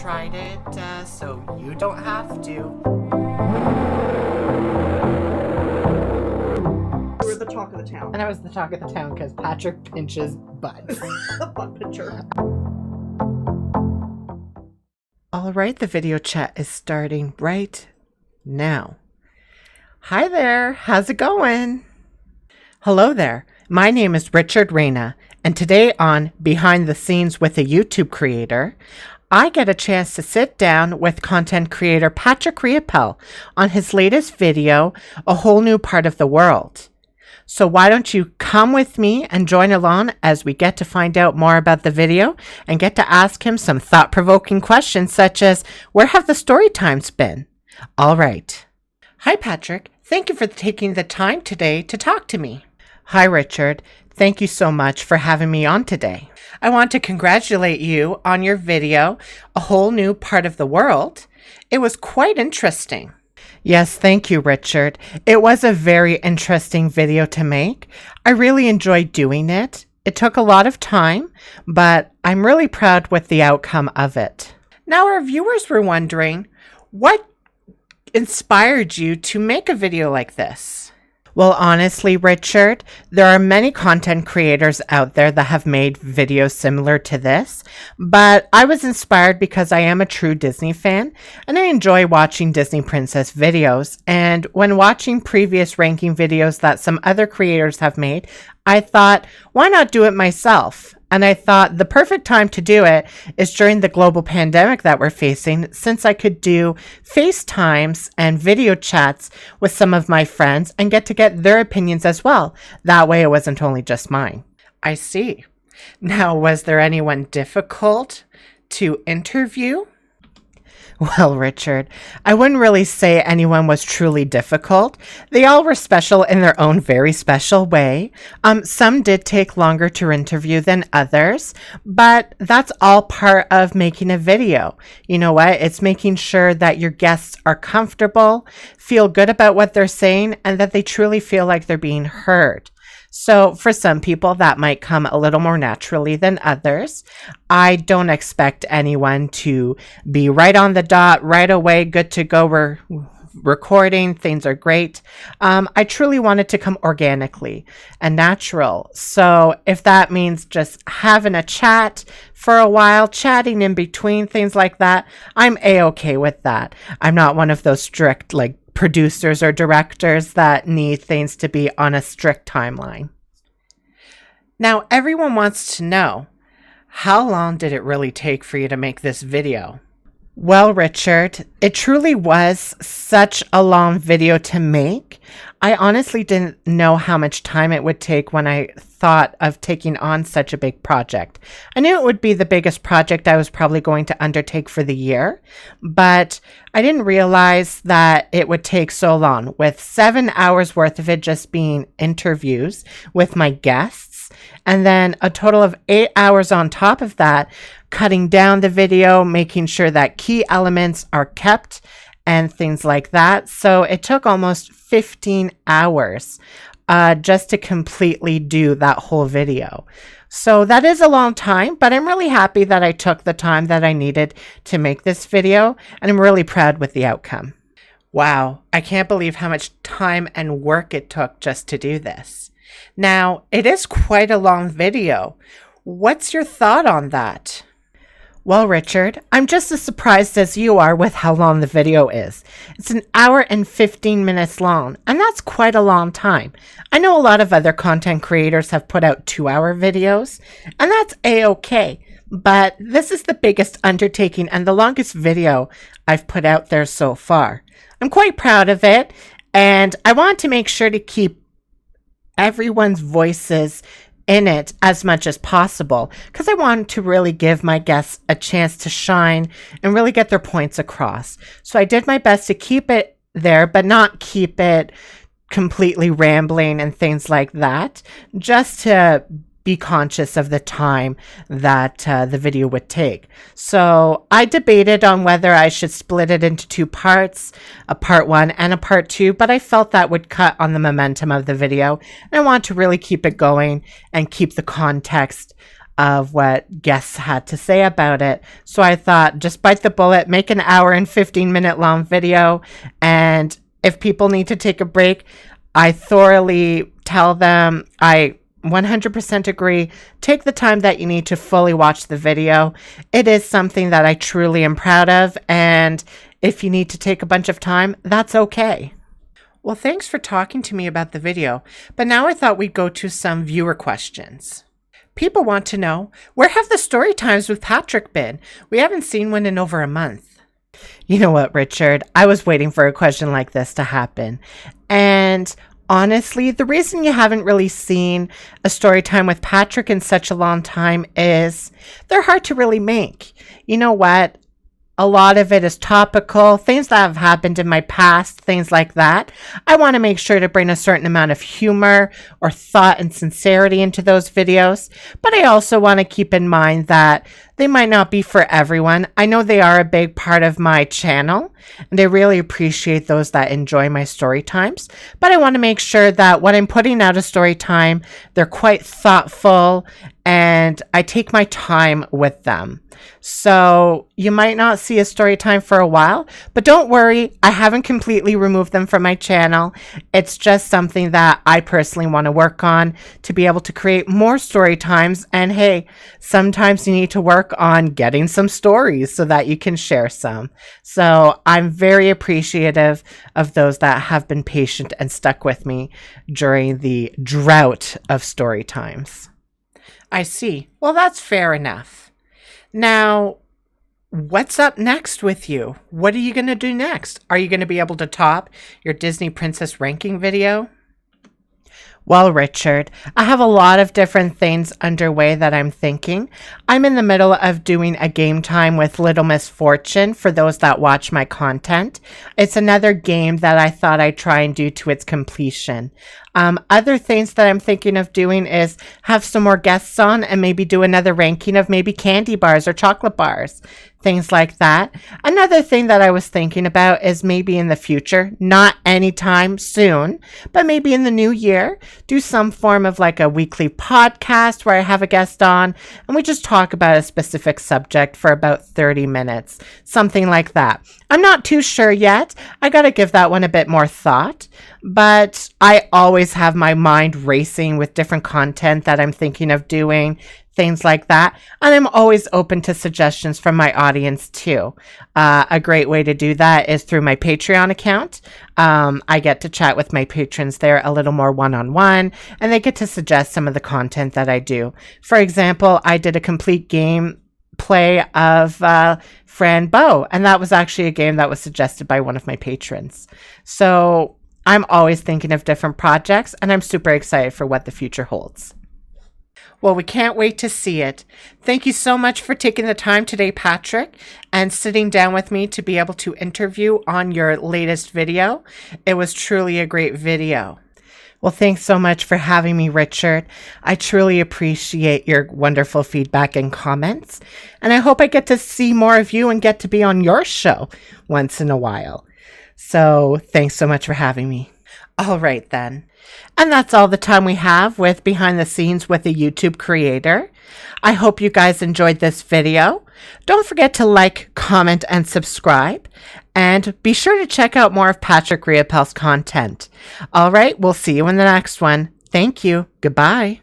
tried it, so you don't have to. You were the talk of the town. And I was the talk of the town because Patrick pinches butts. Butt pincher. All right, the video chat is starting right now. Hi there, how's it going? Hello there, my name is Raina, and today on Behind the Scenes with a YouTube Creator, I get a chance to sit down with content creator Patrick Riopel on his latest video, A Whole New Part of the World. So why don't you come with me and join along as we get to find out more about the video and get to ask him some thought-provoking questions such as, where have the story times been? All right. Hi, Patrick. Thank you for taking the time today to talk to me. Hi, Richard. Thank you so much for having me on today. I want to congratulate you on your video, A Whole New Part of the World. It was quite interesting. Yes, thank you, Richard. It was a very interesting video to make. I really enjoyed doing it. It took a lot of time, but I'm really proud with the outcome of it. Now, our viewers were wondering, what inspired you to make a video like this? Well, honestly, Richard, there are many content creators out there that have made videos similar to this, but I was inspired because I am a true Disney fan and I enjoy watching Disney Princess videos. And when watching previous ranking videos that some other creators have made, I thought, why not do it myself? And I thought the perfect time to do it is during the global pandemic that we're facing, since I could do FaceTimes and video chats with some of my friends and get their opinions as well. That way it wasn't only just mine. I see. Now, was there anyone difficult to interview? Well, Richard, I wouldn't really say anyone was truly difficult. They all were special in their own very special way. Some did take longer to interview than others, but that's all part of making a video. You know what? It's making sure that your guests are comfortable, feel good about what they're saying, and that they truly feel like they're being heard. So for some people, that might come a little more naturally than others. I don't expect anyone to be right on the dot, right away, good to go. We're recording, things are great. I truly want it to come organically and natural. So if that means just having a chat for a while, chatting in between, things like that, I'm A-okay with that. I'm not one of those strict, producers or directors that need things to be on a strict timeline. Now, everyone wants to know, how long did it really take for you to make this video? Well, Richard, it truly was such a long video to make. I honestly didn't know how much time it would take when I thought of taking on such a big project. I knew it would be the biggest project I was probably going to undertake for the year, but I didn't realize that it would take so long, with 7 hours worth of it just being interviews with my guests, and then a total of 8 hours on top of that, cutting down the video, making sure that key elements are kept and things like that. So it took almost 15 hours just to completely do that whole video. So that is a long time, but I'm really happy that I took the time that I needed to make this video, and I'm really proud with the outcome. Wow, I can't believe how much time and work it took just to do this. Now, it is quite a long video. What's your thought on that? Well, Richard, I'm just as surprised as you are with how long the video is. It's 1 hour and 15 minutes long, and that's quite a long time. I know a lot of other content creators have put out 2-hour videos, and that's A-okay. But this is the biggest undertaking and the longest video I've put out there so far. I'm quite proud of it, and I want to make sure to keep everyone's voices in it as much as possible, because I want to really give my guests a chance to shine and really get their points across. So I did my best to keep it there, but not keep it completely rambling and things like that, just to be conscious of the time that the video would take. So I debated on whether I should split it into 2 parts, a part 1 and a part 2, but I felt that would cut on the momentum of the video. And I want to really keep it going and keep the context of what guests had to say about it. So I thought, just bite the bullet, make an hour and 15-minute long video. And if people need to take a break, I thoroughly tell them, I 100% agree. Take the time that you need to fully watch the video. It is something that I truly am proud of. And if you need to take a bunch of time, that's okay. Well, thanks for talking to me about the video. But now I thought we'd go to some viewer questions. People want to know, where have the story times with Patrick been? We haven't seen one in over a month. You know what, Richard? I was waiting for a question like this to happen. And honestly, the reason you haven't really seen a story time with Patrick in such a long time is they're hard to really make. You know what? A lot of it is topical, things that have happened in my past, things like that. I want to make sure to bring a certain amount of humor or thought and sincerity into those videos, but I also want to keep in mind that they might not be for everyone. I know they are a big part of my channel, and I really appreciate those that enjoy my story times, but I want to make sure that when I'm putting out a story time, they're quite thoughtful and I take my time with them. So you might not see a story time for a while, but don't worry, I haven't completely removed them from my channel. It's just something that I personally want to work on to be able to create more story times. And hey, sometimes you need to work on getting some stories so that you can share some. So I'm very appreciative of those that have been patient and stuck with me during the drought of story times. I see. Well, that's fair enough. Now, what's up next with you? What are you going to do next? Are you going to be able to top your Disney Princess ranking video? Well, Richard, I have a lot of different things underway that I'm thinking. I'm in the middle of doing a game time with Little Miss Fortune for those that watch my content. It's another game that I thought I'd try and do to its completion. Other things that I'm thinking of doing is have some more guests on and maybe do another ranking of maybe candy bars or chocolate bars, things like that. Another thing that I was thinking about is maybe in the future, not anytime soon, but maybe in the new year, do some form of like a weekly podcast where I have a guest on and we just talk about a specific subject for about 30 minutes, something like that. I'm not too sure yet. I got to give that one a bit more thought, but I always have my mind racing with different content that I'm thinking of doing, things like that. And I'm always open to suggestions from my audience too. A great way to do that is through my Patreon account. I get to chat with my patrons there a little more one-on-one, and they get to suggest some of the content that I do. For example, I did a complete game play of Fran Bow, and that was actually a game that was suggested by one of my patrons. So I'm always thinking of different projects, and I'm super excited for what the future holds. Well, we can't wait to see it. Thank you so much for taking the time today, Patrick, and sitting down with me to be able to interview on your latest video. It was truly a great video. Well, thanks so much for having me, Richard. I truly appreciate your wonderful feedback and comments, and I hope I get to see more of you and get to be on your show once in a while. So thanks so much for having me. All right, then. And that's all the time we have with Behind the Scenes with a YouTube Creator. I hope you guys enjoyed this video. Don't forget to like, comment, and subscribe. And be sure to check out more of Patrick Riopel's content. All right, we'll see you in the next one. Thank you. Goodbye.